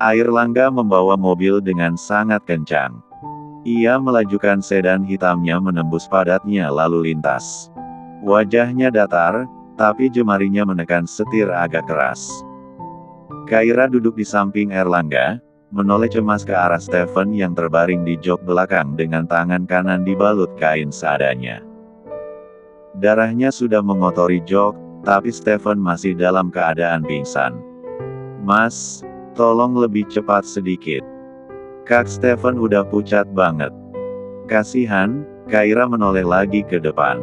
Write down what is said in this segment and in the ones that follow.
Airlangga membawa mobil dengan sangat kencang. Ia melajukan sedan hitamnya menembus padatnya lalu lintas. Wajahnya datar, tapi jemarinya menekan setir agak keras. Kaira duduk di samping Airlangga, menoleh cemas ke arah Stephen yang terbaring di jok belakang dengan tangan kanan dibalut kain seadanya. Darahnya sudah mengotori jok, tapi Stephen masih dalam keadaan pingsan. "Mas, tolong lebih cepat sedikit. Kak Stephen udah pucat banget." Kasihan, Kaira menoleh lagi ke depan.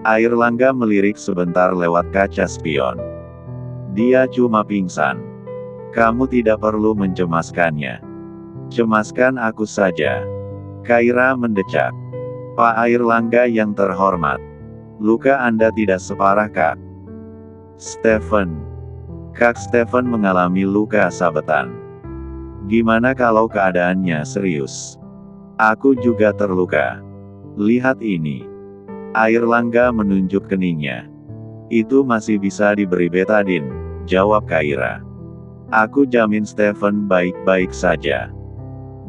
Airlangga melirik sebentar lewat kaca spion. "Dia cuma pingsan. Kamu tidak perlu mencemaskannya. Cemaskan aku saja." Kaira mendecak. "Pak Airlangga yang terhormat. Luka Anda tidak separah Kak Stephen." "Kak Stephen mengalami luka sabetan. Gimana kalau keadaannya serius? Aku juga terluka. Lihat ini." Airlangga menunjuk keningnya. "Itu masih bisa diberi betadin," jawab Kaira. "Aku jamin Stephen baik-baik saja.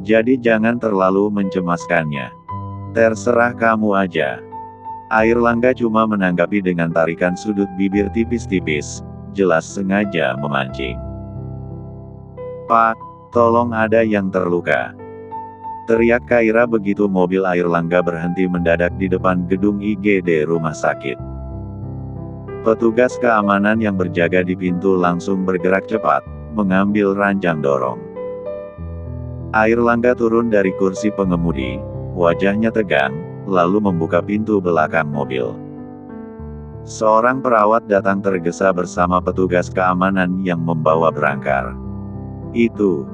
Jadi jangan terlalu mencemaskannya. Terserah kamu aja." Airlangga cuma menanggapi dengan tarikan sudut bibir tipis-tipis, jelas sengaja memancing. "Pak, tolong ada yang terluka," teriak Kaira begitu mobil Airlangga berhenti mendadak di depan gedung IGD rumah sakit. Petugas keamanan yang berjaga di pintu langsung bergerak cepat, mengambil ranjang dorong. Airlangga turun dari kursi pengemudi, wajahnya tegang, lalu membuka pintu belakang mobil. Seorang perawat datang tergesa bersama petugas keamanan yang membawa berangkar. "Itu.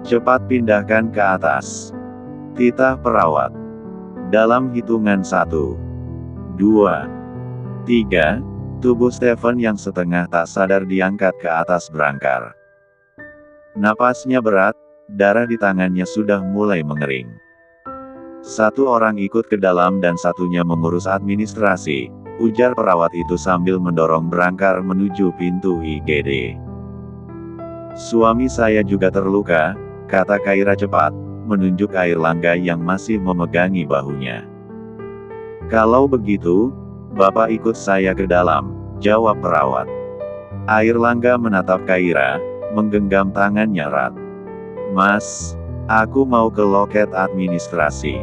Cepat pindahkan ke atas," titah perawat. Dalam hitungan 1, 2, 3, tubuh Stephen yang setengah tak sadar diangkat ke atas berangkar. Napasnya berat, darah di tangannya sudah mulai mengering. "Satu orang ikut ke dalam dan satunya mengurus administrasi," ujar perawat itu sambil mendorong berangkar menuju pintu IGD. "Suami saya juga terluka," kata Kaira cepat, menunjuk Airlangga yang masih memegangi bahunya. "Kalau begitu, Bapak ikut saya ke dalam," jawab perawat. Airlangga menatap Kaira, menggenggam tangannya erat. "Mas, aku mau ke loket administrasi.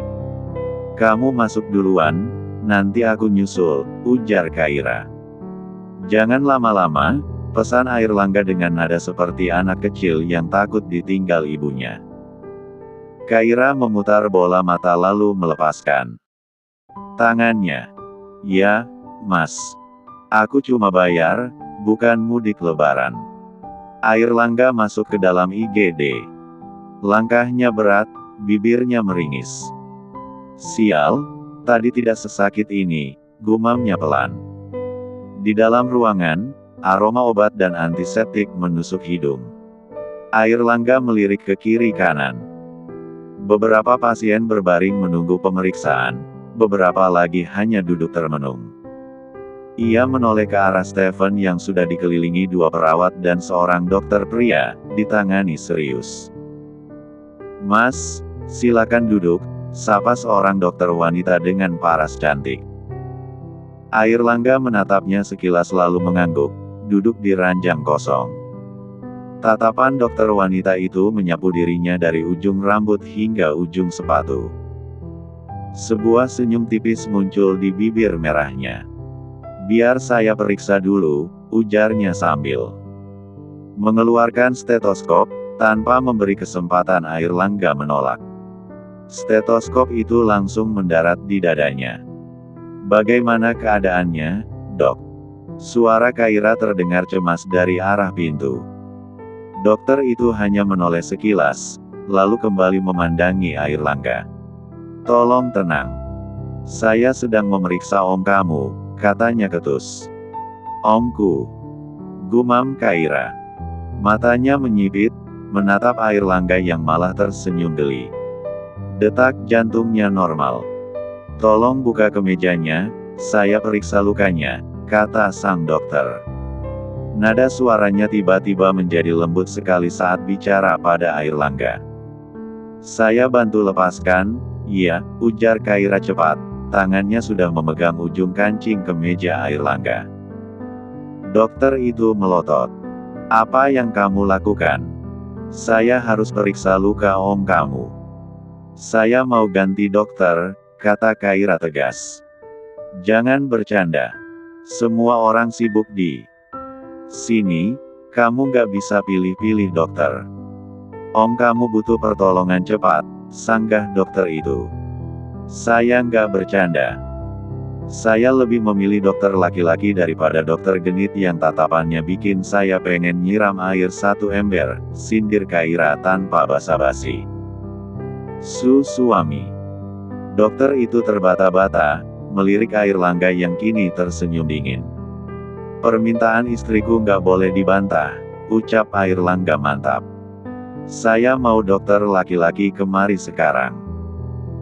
Kamu masuk duluan, nanti aku nyusul," ujar Kaira. "Jangan lama-lama," pesan Airlangga dengan nada seperti anak kecil yang takut ditinggal ibunya. Kaira memutar bola mata lalu melepaskan tangannya. "Ya, Mas. Aku cuma bayar, bukan mudik lebaran." Airlangga masuk ke dalam IGD. Langkahnya berat, bibirnya meringis. "Sial, tadi tidak sesakit ini," gumamnya pelan. Di dalam ruangan, aroma obat dan antiseptik menusuk hidung. Airlangga melirik ke kiri kanan. Beberapa pasien berbaring menunggu pemeriksaan, beberapa lagi hanya duduk termenung. Ia menoleh ke arah Stephen yang sudah dikelilingi dua perawat dan seorang dokter pria, ditangani serius. "Mas, silakan duduk," sapa seorang dokter wanita dengan paras cantik. Airlangga menatapnya sekilas lalu mengangguk, duduk di ranjang kosong. Tatapan dokter wanita itu menyapu dirinya dari ujung rambut hingga ujung sepatu. Sebuah senyum tipis muncul di bibir merahnya. "Biar saya periksa dulu," ujarnya sambil mengeluarkan stetoskop, tanpa memberi kesempatan Airlangga menolak. Stetoskop itu langsung mendarat di dadanya. "Bagaimana keadaannya, Dok?" Suara Kaira terdengar cemas dari arah pintu. Dokter itu hanya menoleh sekilas, lalu kembali memandangi Airlangga. "Tolong tenang. Saya sedang memeriksa om kamu," katanya ketus. "Omku," gumam Kaira. Matanya menyipit, menatap Airlangga yang malah tersenyum geli. Detak jantungnya normal. "Tolong buka kemejanya, saya periksa lukanya," kata sang dokter. Nada suaranya tiba-tiba menjadi lembut sekali saat bicara pada Airlangga. "Saya bantu lepaskan." "Iya," ujar Kaira cepat. Tangannya sudah memegang ujung kancing kemeja Airlangga. Dokter itu melotot. "Apa yang kamu lakukan?" "Saya harus periksa luka om kamu." "Saya mau ganti dokter," kata Kaira tegas. "Jangan bercanda. Semua orang sibuk di sini, kamu gak bisa pilih-pilih dokter." "Om kamu butuh pertolongan cepat," sanggah dokter itu. "Saya nggak bercanda. Saya lebih memilih dokter laki-laki daripada dokter genit yang tatapannya bikin saya pengen nyiram air 1 ember," sindir Kaira tanpa basa-basi. Suami." Dokter itu terbata-bata, melirik Airlangga yang kini tersenyum dingin. "Permintaan istriku nggak boleh dibantah," ucap Airlangga mantap. "Saya mau dokter laki-laki kemari sekarang."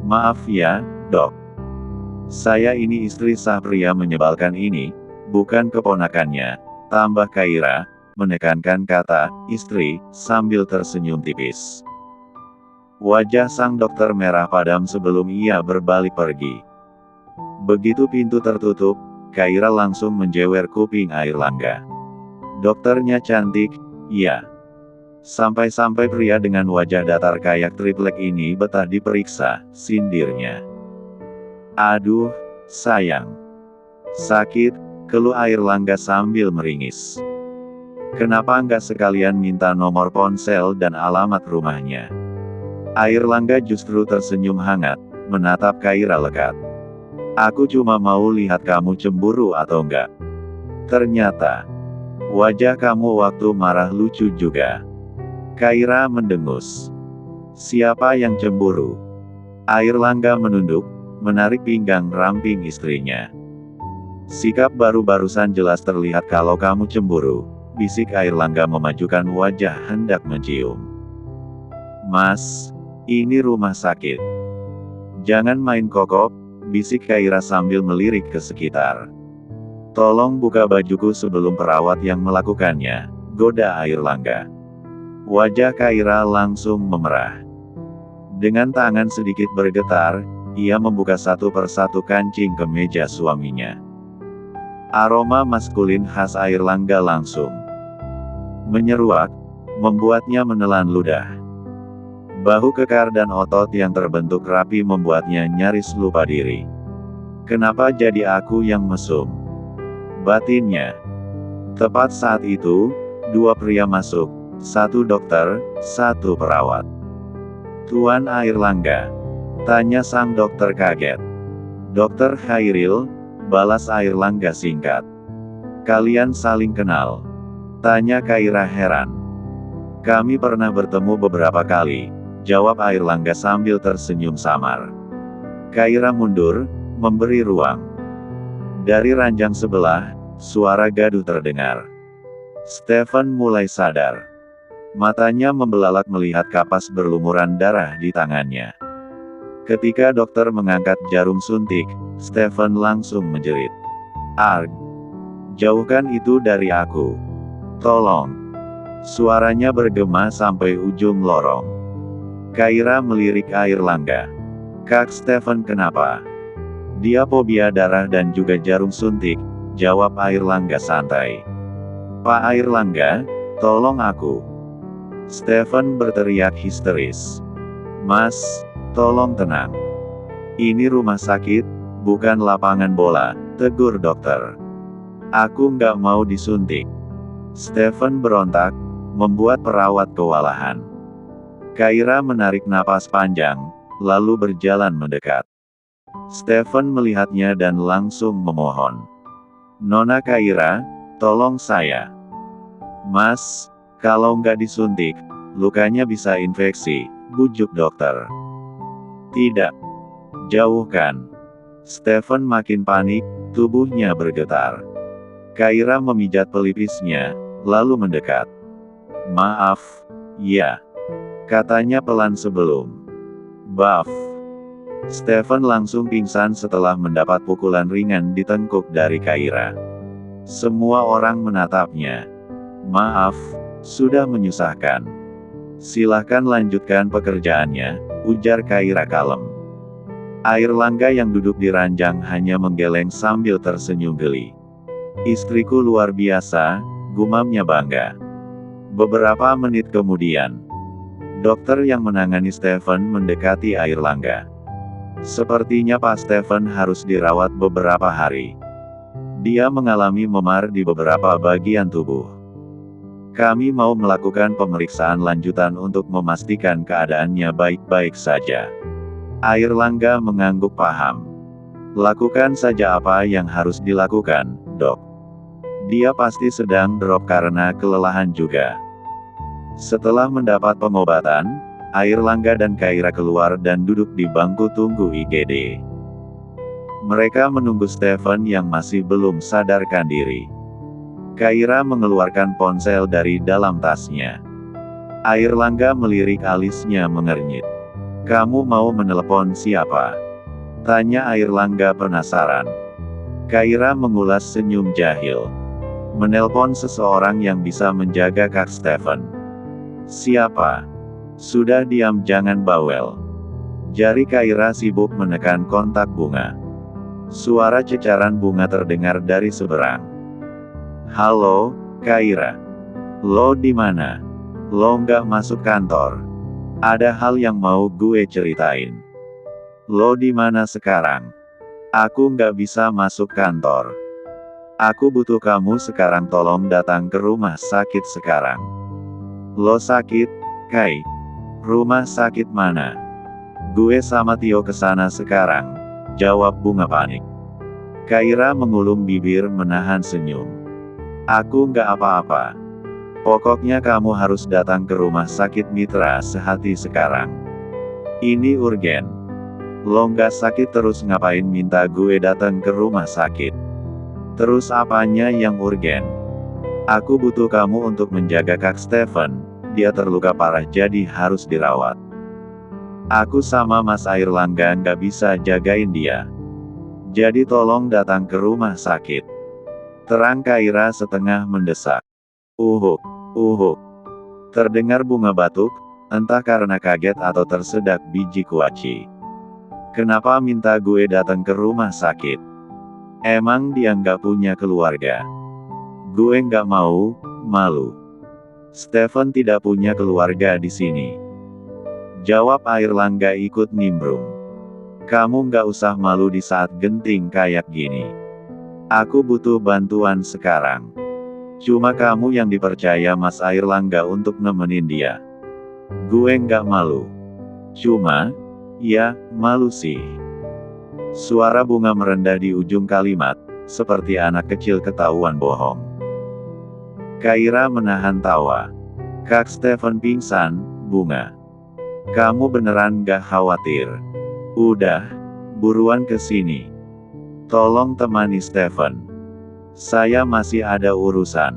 "Maaf ya, dok. Saya ini istri sah pria menyebalkan ini, bukan keponakannya," tambah Kaira, menekankan kata "istri" sambil tersenyum tipis. Wajah sang dokter merah padam sebelum ia berbalik pergi. Begitu pintu tertutup, Kaira langsung menjewer kuping Airlangga. "Dokternya cantik, ya. Sampai-sampai pria dengan wajah datar kayak triplek ini betah diperiksa," sindirnya. "Aduh, sayang. Sakit," keluh Airlangga sambil meringis. "Kenapa nggak sekalian minta nomor ponsel dan alamat rumahnya?" Airlangga justru tersenyum hangat, menatap Kaira lekat. "Aku cuma mau lihat kamu cemburu atau enggak." Ternyata, wajah kamu waktu marah lucu juga. Kaira mendengus. "Siapa yang cemburu?" Airlangga menunduk, menarik pinggang ramping istrinya. "Sikap baru-barusan jelas terlihat kalau kamu cemburu," bisik Airlangga memajukan wajah hendak mencium. "Mas, ini rumah sakit. Jangan main kokok," bisik Kaira sambil melirik ke sekitar. "Tolong buka bajuku sebelum perawat yang melakukannya," goda Airlangga. Wajah Kaira langsung memerah. Dengan tangan sedikit bergetar, ia membuka satu persatu kancing kemeja suaminya. Aroma maskulin khas Airlangga langsung menyeruak, membuatnya menelan ludah. Bahu kekar dan otot yang terbentuk rapi membuatnya nyaris lupa diri. "Kenapa jadi aku yang mesum?" batinnya. Tepat saat itu, 2 pria masuk, 1 dokter, 1 perawat. "Tuan Airlangga?" tanya sang dokter kaget. "Dokter Khairil," balas Airlangga singkat. "Kalian saling kenal?" tanya Kaira heran. "Kami pernah bertemu beberapa kali," jawab Airlangga sambil tersenyum samar. Kaira mundur, memberi ruang. Dari ranjang sebelah, suara gaduh terdengar. Stephen mulai sadar. Matanya membelalak melihat kapas berlumuran darah di tangannya. Ketika dokter mengangkat jarum suntik, Stephen langsung menjerit. "Arg! Jauhkan itu dari aku. Tolong!" Suaranya bergema sampai ujung lorong. Kaira melirik Airlangga. "Kak Stephen kenapa?" "Dia fobia darah dan juga jarum suntik," jawab Airlangga santai. "Pak Airlangga, tolong aku." Stephen berteriak histeris. "Mas, tolong tenang. Ini rumah sakit, bukan lapangan bola," tegur dokter. "Aku nggak mau disuntik." Stephen berontak, membuat perawat kewalahan. Kaira menarik napas panjang, lalu berjalan mendekat. Stephen melihatnya dan langsung memohon. "Nona Kaira, tolong saya." "Mas, kalau nggak disuntik, lukanya bisa infeksi," bujuk dokter. "Tidak. Jauhkan." Stephen makin panik, tubuhnya bergetar. Kaira memijat pelipisnya, lalu mendekat. "Maaf, ya," katanya pelan sebelum "Baf." Stephen langsung pingsan setelah mendapat pukulan ringan di tengkuk dari Kaira. Semua orang menatapnya. Maaf, sudah menyusahkan. Silahkan lanjutkan pekerjaannya, ujar Kaira kalem. Airlangga yang duduk di ranjang hanya menggeleng sambil tersenyum geli. Istriku luar biasa, gumamnya bangga. Beberapa menit kemudian, dokter yang menangani Stephen mendekati Airlangga. Sepertinya Pak Stephen harus dirawat beberapa hari. Dia mengalami memar di beberapa bagian tubuh. Kami mau melakukan pemeriksaan lanjutan untuk memastikan keadaannya baik-baik saja. Airlangga mengangguk paham. Lakukan saja apa yang harus dilakukan, Dok. Dia pasti sedang drop karena kelelahan juga. Setelah mendapat pengobatan, Airlangga dan Kaira keluar dan duduk di bangku tunggu IGD. Mereka menunggu Stephen yang masih belum sadarkan diri. Kaira mengeluarkan ponsel dari dalam tasnya. Airlangga melirik alisnya mengernyit. Kamu mau menelepon siapa? Tanya Airlangga penasaran. Kaira mengulas senyum jahil. Menelpon seseorang yang bisa menjaga Kak Stephen. Siapa? Sudah diam jangan bawel. Jari Kaira sibuk menekan kontak bunga. Suara cecaran bunga terdengar dari seberang. Halo, Kaira. Lo di mana? Lo nggak masuk kantor? Ada hal yang mau gue ceritain. Lo di mana sekarang? Aku nggak bisa masuk kantor. Aku butuh kamu sekarang, tolong datang ke rumah sakit sekarang. Lo sakit, Kai? Rumah sakit mana? Gue sama Tio kesana sekarang, jawab bunga panik. Kaira mengulum bibir menahan senyum. Aku nggak apa-apa. Pokoknya kamu harus datang ke rumah sakit Mitra Sehati sekarang. Ini urgen. Lo nggak sakit terus ngapain minta gue datang ke rumah sakit? Terus apanya yang urgen? Aku butuh kamu untuk menjaga Kak Stephen, dia terluka parah jadi harus dirawat. Aku sama Mas Airlangga nggak bisa jagain dia. Jadi tolong datang ke rumah sakit. Terang Kaira setengah mendesak. Uhuk, uhuk. Terdengar bunga batuk, entah karena kaget atau tersedak biji kuaci. Kenapa minta gue datang ke rumah sakit? Emang dia nggak punya keluarga? Gue nggak mau, malu. Stephen tidak punya keluarga di sini. Jawab Airlangga ikut nimbrung. Kamu nggak usah malu di saat genting kayak gini. Aku butuh bantuan sekarang. Cuma kamu yang dipercaya Mas Airlangga untuk nemenin dia. Gue nggak malu. Cuma, ya, malu sih. Suara bunga merendah di ujung kalimat, seperti anak kecil ketahuan bohong. Kaira menahan tawa. Kak Stephen pingsan, bunga. Kamu beneran gak khawatir? Udah, buruan ke sini. Tolong temani Stephen. Saya masih ada urusan.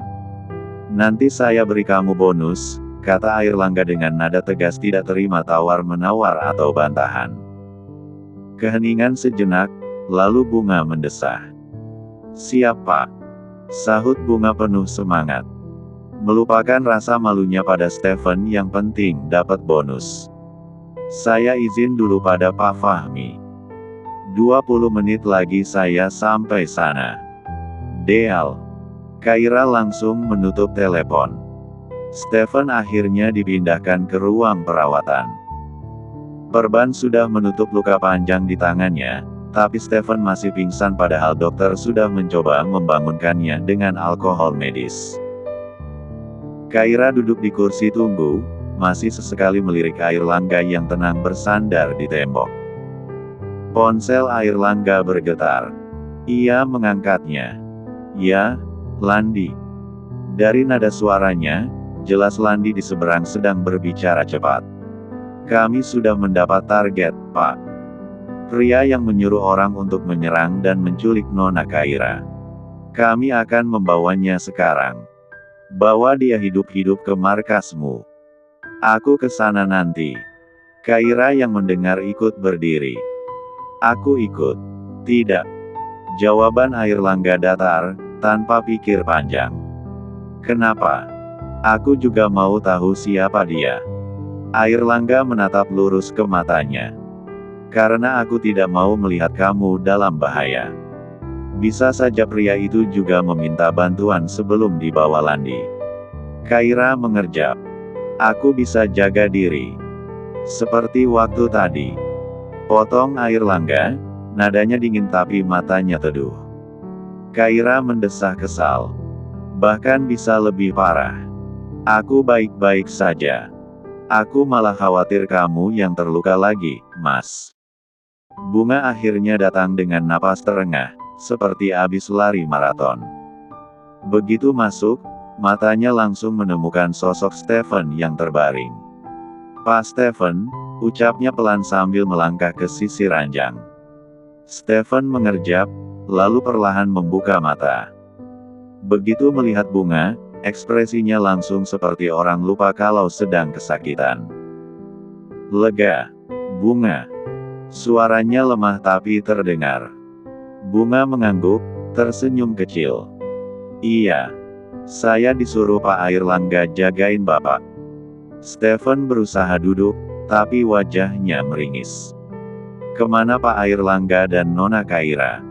Nanti saya beri kamu bonus, kata Airlangga dengan nada tegas tidak terima tawar-menawar atau bantahan. Keheningan sejenak, lalu bunga mendesah. Siap Pak. Sahut bunga penuh semangat. Melupakan rasa malunya pada Stephen, yang penting dapat bonus. Saya izin dulu pada Pak Fahmi. 20 menit lagi saya sampai sana. Deal. Kaira langsung menutup telepon. Stephen akhirnya dipindahkan ke ruang perawatan. Perban sudah menutup luka panjang di tangannya, tapi Stephen masih pingsan padahal dokter sudah mencoba membangunkannya dengan alkohol medis. Kaira duduk di kursi tunggu, masih sesekali melirik Airlangga yang tenang bersandar di tembok. Ponsel Airlangga bergetar. Ia mengangkatnya. Ya, Landi. Dari nada suaranya, jelas Landi di seberang sedang berbicara cepat. Kami sudah mendapat target, Pak. Pria yang menyuruh orang untuk menyerang dan menculik Nona Kaira. Kami akan membawanya sekarang. Bawa dia hidup-hidup ke markasmu. Aku ke sana nanti. Kaira yang mendengar ikut berdiri. Aku ikut. Tidak. Jawaban Airlangga datar, tanpa pikir panjang. Kenapa? Aku juga mau tahu siapa dia. Airlangga menatap lurus ke matanya. Karena aku tidak mau melihat kamu dalam bahaya. Bisa saja pria itu juga meminta bantuan sebelum dibawa Landi. Kaira mengerjap. Aku bisa jaga diri. Seperti waktu tadi. Potong Airlangga, nadanya dingin tapi matanya teduh. Kaira mendesah kesal. Bahkan bisa lebih parah. Aku baik-baik saja. Aku malah khawatir kamu yang terluka lagi, Mas. Bunga akhirnya datang dengan napas terengah, seperti habis lari maraton. Begitu masuk, matanya langsung menemukan sosok Stephen yang terbaring. Pak Stephen, ucapnya pelan sambil melangkah ke sisi ranjang. Stephen mengerjap, lalu perlahan membuka mata. Begitu melihat Bunga, ekspresinya langsung seperti orang lupa kalau sedang kesakitan. Lega, Bunga. Suaranya lemah tapi terdengar. Bunga mengangguk, tersenyum kecil. Iya. Saya disuruh Pak Airlangga jagain Bapak. Stephen berusaha duduk, tapi wajahnya meringis. Kemana Pak Airlangga dan Nona Kaira?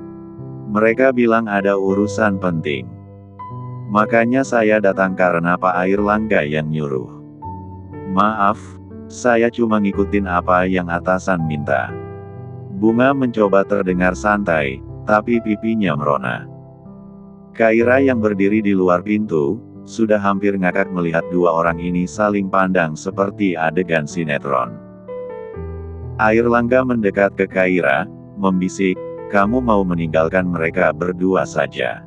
Mereka bilang ada urusan penting. Makanya saya datang karena Pak Airlangga yang nyuruh. Maaf, saya cuma ngikutin apa yang atasan minta. Bunga mencoba terdengar santai, tapi pipinya merona. Kaira yang berdiri di luar pintu, sudah hampir ngakak melihat dua orang ini saling pandang seperti adegan sinetron. Airlangga mendekat ke Kaira, membisik, kamu mau meninggalkan mereka berdua saja.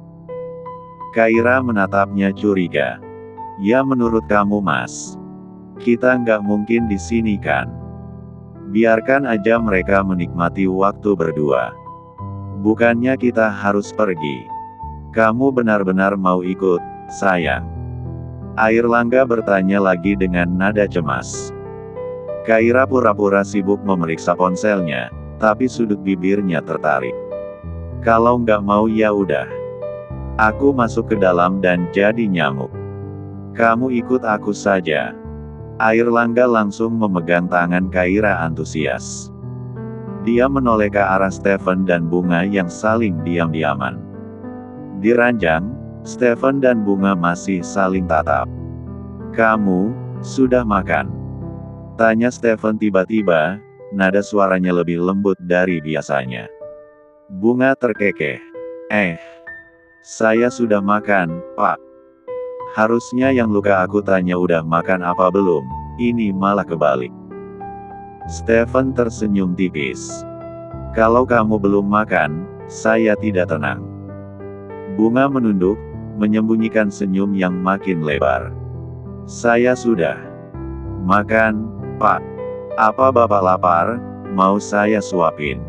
Kaira menatapnya curiga. Ya menurut kamu Mas. Kita nggak mungkin di sini kan. Biarkan aja mereka menikmati waktu berdua. Bukannya kita harus pergi. Kamu benar-benar mau ikut, sayang? Airlangga bertanya lagi dengan nada cemas. Kaira pura-pura sibuk memeriksa ponselnya, tapi sudut bibirnya tertarik. Kalau nggak mau ya udah. Aku masuk ke dalam dan jadi nyamuk. Kamu ikut aku saja. Airlangga langsung memegang tangan Kaira antusias. Dia menoleh ke arah Stephen dan Bunga yang saling diam-diaman. Di ranjang, Stephen dan Bunga masih saling tatap. Kamu, sudah makan? Tanya Stephen tiba-tiba, nada suaranya lebih lembut dari biasanya. Bunga terkekeh. Saya sudah makan, Pak. Harusnya yang luka aku tanya udah makan apa belum, ini malah kebalik. Stephen tersenyum tipis. Kalau kamu belum makan, saya tidak tenang. Bunga menunduk, menyembunyikan senyum yang makin lebar. Saya sudah makan, Pak. Apa Bapak lapar, mau saya suapin?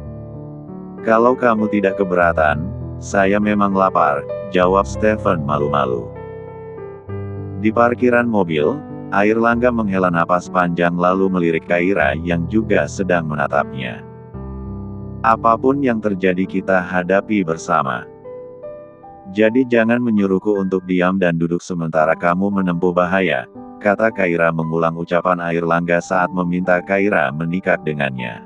Kalau kamu tidak keberatan, saya memang lapar, jawab Stephen malu-malu. Di parkiran mobil, Airlangga menghela napas panjang lalu melirik Kaira yang juga sedang menatapnya. Apapun yang terjadi kita hadapi bersama. Jadi jangan menyuruhku untuk diam dan duduk sementara kamu menempuh bahaya, kata Kaira mengulang ucapan Airlangga saat meminta Kaira menikah dengannya.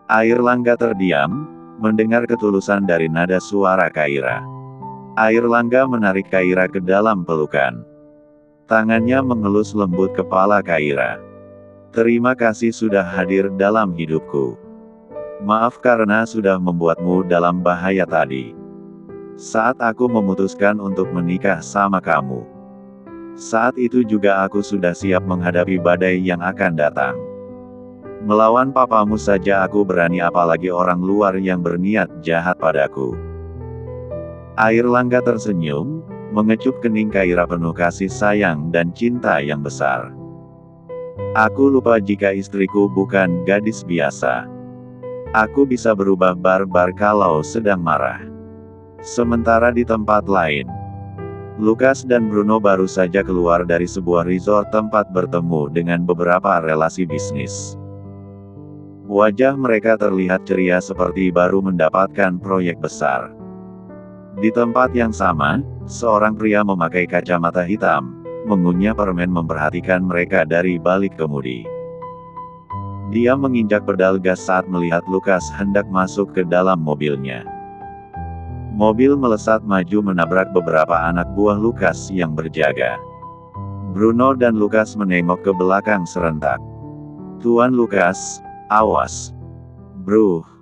Airlangga terdiam, mendengar ketulusan dari nada suara Kaira. Airlangga menarik Kaira ke dalam pelukan. Tangannya mengelus lembut kepala Kaira. Terima kasih sudah hadir dalam hidupku. Maaf karena sudah membuatmu dalam bahaya tadi. Saat aku memutuskan untuk menikah sama kamu. Saat itu juga aku sudah siap menghadapi badai yang akan datang. Melawan papamu saja aku berani apalagi orang luar yang berniat jahat padaku. Airlangga tersenyum, mengecup kening Kaira penuh kasih sayang dan cinta yang besar. Aku lupa jika istriku bukan gadis biasa. Aku bisa berubah barbar kalau sedang marah. Sementara di tempat lain, Lukas dan Bruno baru saja keluar dari sebuah resort tempat bertemu dengan beberapa relasi bisnis. Wajah mereka terlihat ceria seperti baru mendapatkan proyek besar. Di tempat yang sama, seorang pria memakai kacamata hitam, mengunyah permen memperhatikan mereka dari balik kemudi. Dia menginjak pedal gas saat melihat Lukas hendak masuk ke dalam mobilnya. Mobil melesat maju menabrak beberapa anak buah Lukas yang berjaga. Bruno dan Lukas menengok ke belakang serentak. "Tuan Lukas, awas. Bro."